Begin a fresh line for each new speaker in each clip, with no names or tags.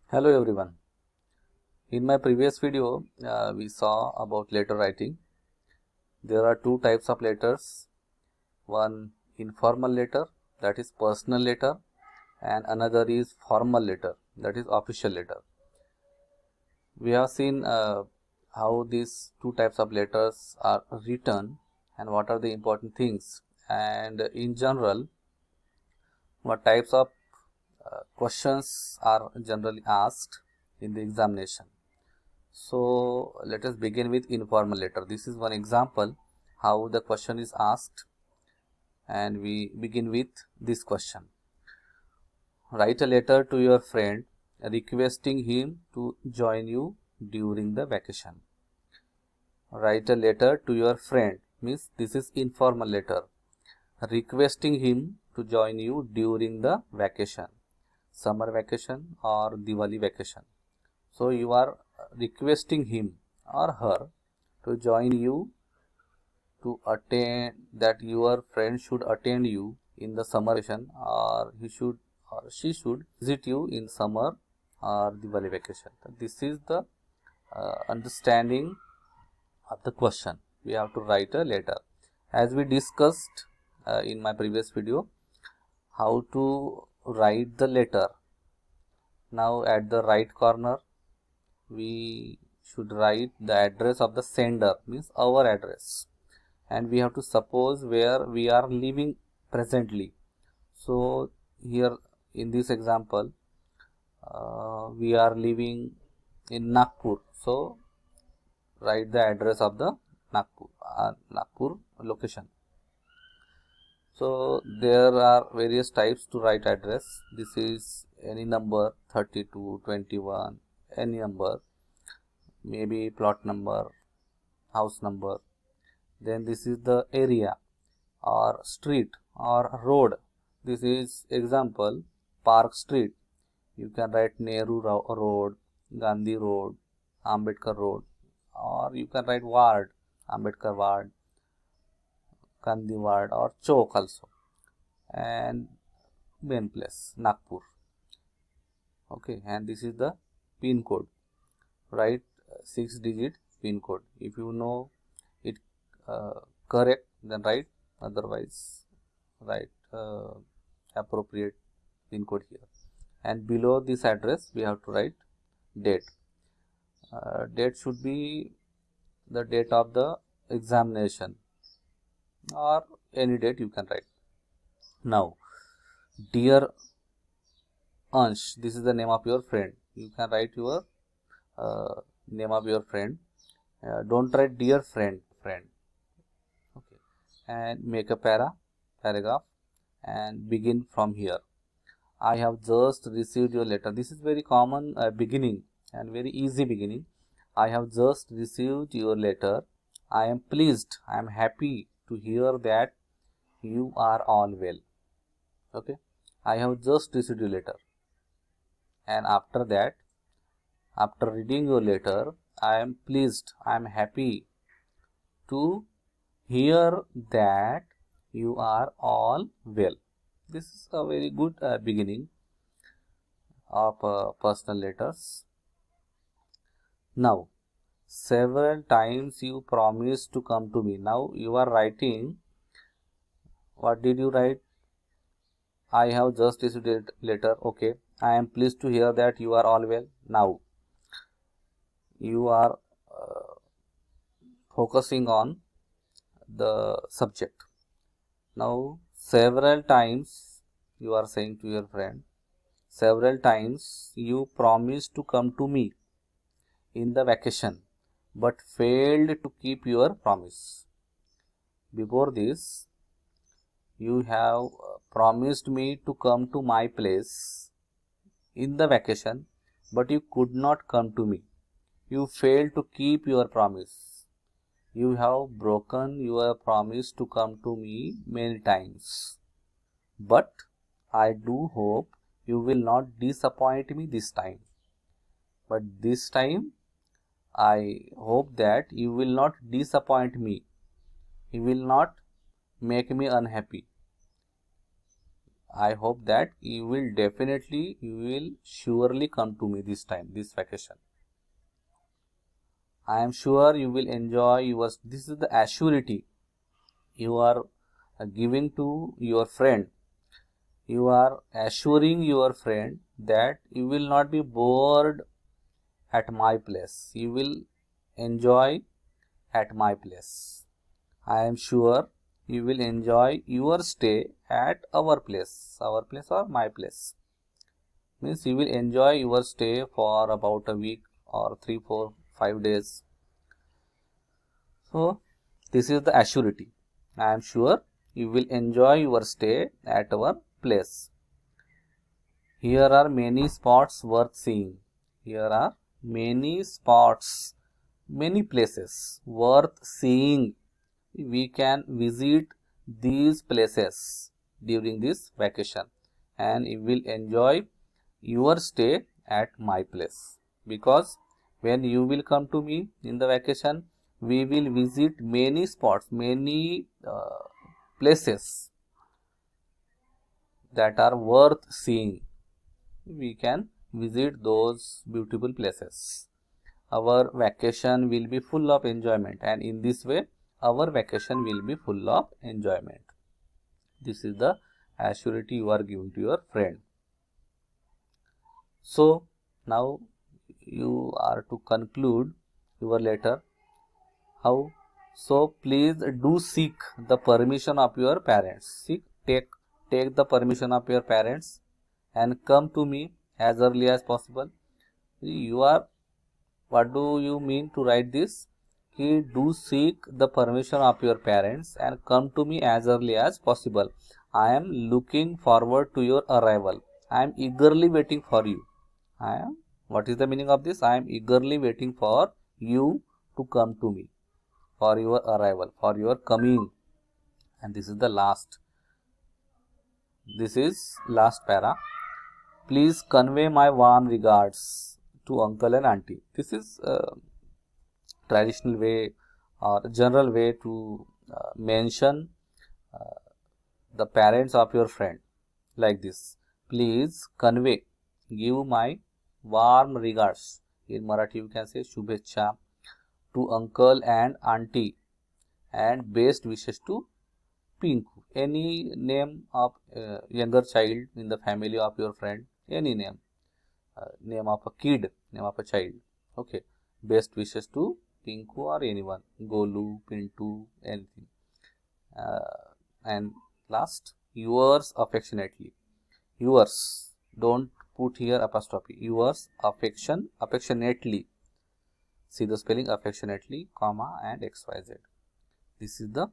Hello everyone. In my previous video, we saw about letter writing. There are two types of letters. One informal letter, that is personal letter, and another is formal letter, that is official letter. We have seen how these two types of letters are written and what are the important things, and in general what types of questions are generally asked in the examination. So let us begin with informal letter. This is one example how the question is asked, and we begin with this question. Write a letter to your friend requesting him to join you during the vacation. Write a letter to your friend means this is informal letter requesting him to join you during the vacation, summer vacation or Diwali vacation. So you are requesting him or her to join you to attend, that your friend should attend you in the summer vacation, or he should or she should visit you in summer or Diwali vacation. This is the understanding of the question. We have to write a letter. As we discussed in my previous video, how to write the letter. Now at the right corner, we should write the address of the sender, means our address, and we have to suppose where we are living presently. So here in this example, we are living in Nagpur, so write the address of the Nagpur location. So there are various types to write address. This is any number 32, 21, any number, maybe plot number, house number. Then this is the area or street or road. This is example Park Street. You can write Nehru Road, Gandhi Road, Ambedkar Road, or you can write Ward, Ambedkar Ward, Gandhi Ward, or Chowk also, and main place Nagpur. Okay, and this is the pin code. Write 6-digit pin code. If you know it correct, then write. Otherwise, write appropriate pin code here. And below this address, we have to write date. Date should be the date of the examination, or any date you can write. Now, dear Ansh, this is the name of your friend. You can write your name of your friend. Don't write dear friend. Okay, and make a paragraph, and begin from here. I have just received your letter. This is very common beginning and very easy beginning. I have just received your letter. I am pleased, I am happy to hear that you are all well. Okay, I have just received your letter. And after that, after reading your letter, I am pleased, I am happy to hear that you are all well. This is a very good beginning of personal letters. Now, several times you promised to come to me. Now you are writing. What did you write? I have just received a letter. Okay, I am pleased to hear that you are all well. Now you are focusing on the subject. Now several times you are saying to your friend, several times you promised to come to me in the vacation but failed to keep your promise. Before this, you have promised me to come to my place in the vacation, but you could not come to me. You failed to keep your promise. You have broken your promise to come to me many times. But I do hope you will not disappoint me this time. But this time, I hope that you will not disappoint me. You will not make me unhappy. I hope that you will surely come to me this time, this vacation. I am sure you will enjoy yours. This is the assurity you are giving to your friend. You are assuring your friend that you will not be bored at my place. You will enjoy at my place. I am sure you will enjoy your stay at our place. Our place or my place. Means you will enjoy your stay for about a week or 3, 4, 5 days. So this is the assurity. I am sure you will enjoy your stay at our place. Here are many spots worth seeing. Here are many spots, many places worth seeing. We can visit these places during this vacation and you will enjoy your stay at my place, because when you will come to me in the vacation, we will visit many spots, many places that are worth seeing. We can visit those beautiful places. Our vacation will be full of enjoyment, and in this way our vacation will be full of enjoyment. This is the assurity you are giving to your friend. So now you are to conclude your letter. How? So please do seek the permission of your parents. Take the permission of your parents and come to me as early as possible. What do you mean to write this? Do seek the permission of your parents and come to me as early as possible. I am looking forward to your arrival. I am eagerly waiting for you. What is the meaning of this? I am eagerly waiting for you to come to me, for your arrival, for your coming. And this is the last. This is last para. Please convey my warm regards to uncle and auntie. This is traditional way or general way to mention the parents of your friend, like this. Please convey, give my warm regards. In Marathi you can say Shubhecha to uncle and auntie, and best wishes to Pinku. Any name of younger child in the family of your friend, any name, name of a kid, name of a child. Okay, best wishes to Pinku or anyone, Golu, Pintu, anything. And last, yours affectionately. Yours, don't put here apostrophe. Yours affectionately. See the spelling, affectionately, comma and XYZ. This is the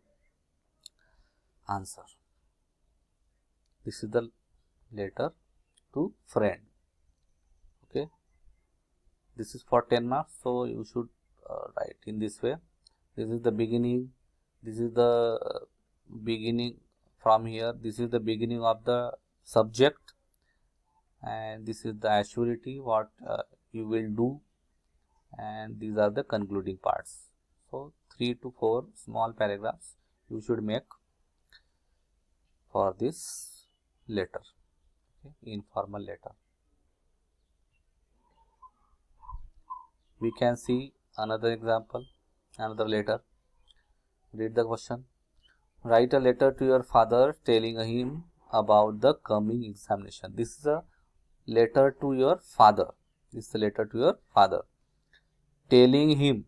answer. This is the letter to friend. Okay, this is for 10 marks, so you should write in this way. This is the beginning. This is the beginning from here. This is the beginning of the subject, and this is the assurity what you will do, and these are the concluding parts. So 3 to 4 small paragraphs you should make for this letter, okay, informal letter. We can see another example, another letter. Read the question. Write a letter to your father telling him about the coming examination. This is a letter to your father. This is a letter to your father. Telling him.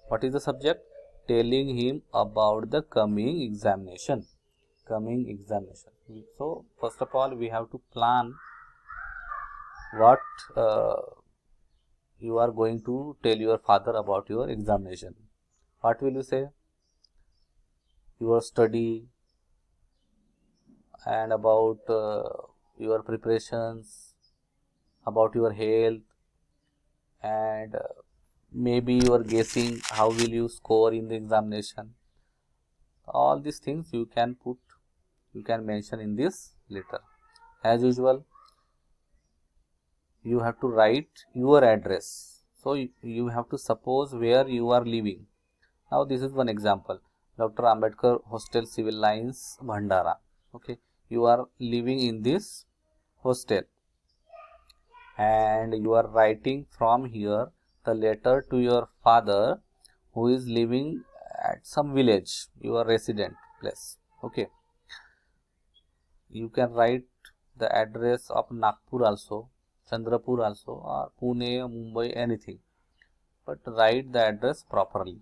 What is the subject? Telling him about the coming examination. Coming examination. So first of all, we have to plan what you are going to tell your father about your examination. What will you say? Your study and about your preparations, about your health, and maybe you are guessing how will you score in the examination. All these things you can mention in this letter. As usual, you have to write your address. So you have to suppose where you are living. Now this is one example. Dr. Ambedkar Hostel, Civil Lines, Bhandara. Okay, you are living in this hostel and you are writing from here the letter to your father who is living at some village, your resident place. Okay, you can write the address of Nagpur also, Chandrapur also, or Pune, Mumbai, anything, but write the address properly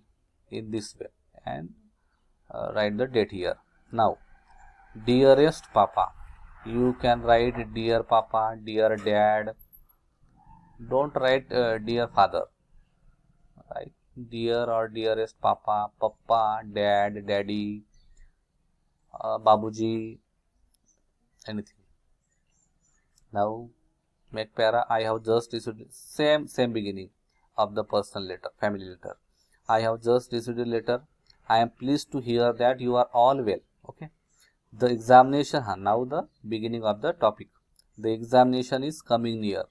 in this way and write the date here. Now, dearest Papa, you can write dear Papa, dear Dad. Don't write dear Father. Right? Dear or dearest Papa, Papa, Dad, Daddy, Babuji, anything. Now make para. I have just received same beginning of the personal letter, family letter. I have just received a letter. I am pleased to hear that you are all well. Okay. The examination, now the beginning of the topic. The examination is coming near.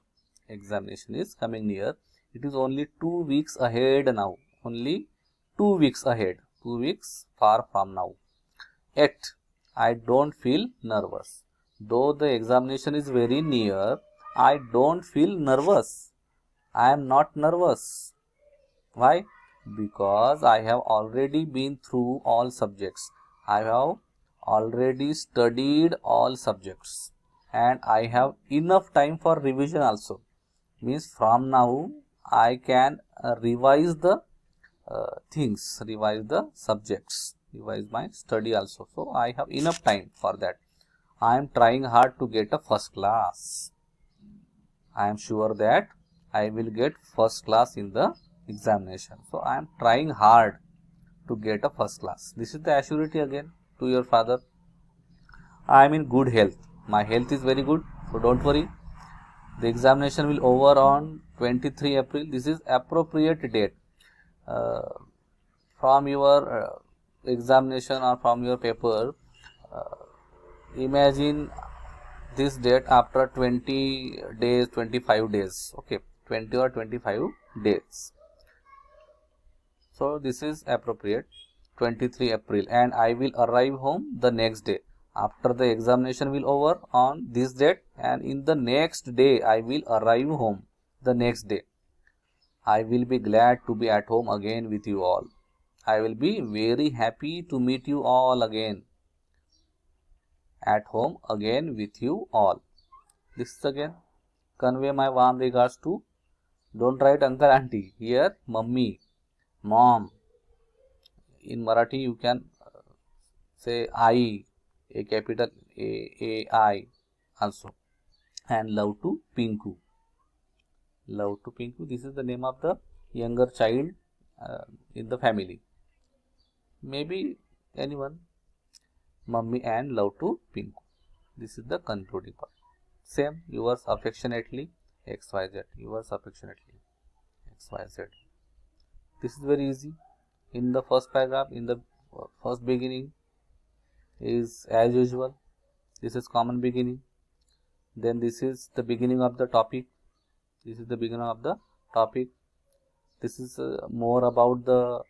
Examination is coming near. It is only 2 weeks ahead now. Only 2 weeks ahead. 2 weeks far from now. Yet, I don't feel nervous. Though the examination is very near, I don't feel nervous. I am not nervous. Why? Because I have already been through all subjects. I have already studied all subjects and I have enough time for revision also. Means from now I can revise the things, revise the subjects, revise my study also. So I have enough time for that. I am trying hard to get a first class. I am sure that I will get first class in the examination. So I am trying hard to get a first class. This is the assurity again to your father. I am in good health. My health is very good. So don't worry. The examination will over on 23 April. This is appropriate date. From your examination or from your paper, imagine this date after 20 days, 25 days. Okay, 20 or 25 days. So this is appropriate, 23 April, and I will arrive home the next day. After the examination will over on this date, and in the next day I will arrive home the next day. I will be glad to be at home again with you all. I will be very happy to meet you all again. At home again with you all. This is again. Convey my warm regards to. Don't write uncle auntie. Here mummy, mom. In Marathi you can say I, a capital A-I also. And love to Pinku. Love to Pinku. This is the name of the younger child in the family. Maybe anyone. Mummy and love to Pinku. This is the concluding part. Same, yours affectionately, XYZ. Yours affectionately, XYZ. This is very easy. In the first paragraph, in the first beginning is as usual. This is common beginning. Then this is the beginning of the topic. This is the beginning of the topic. This is more about the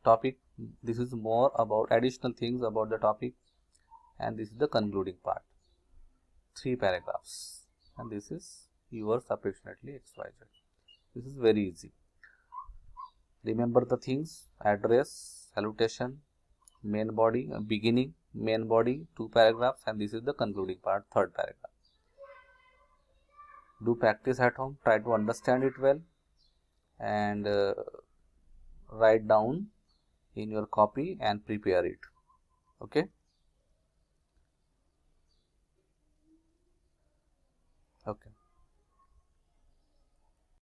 topic. This is more about additional things about the topic. And this is the concluding part. 3 paragraphs. And this is yours affectionately XYZ. This is very easy. Remember the things: address, salutation, main body, beginning, main body, 2 paragraphs, and this is the concluding part, 3rd paragraph. Do practice at home, try to understand it well, and write down in your copy and prepare it. Okay. Okay.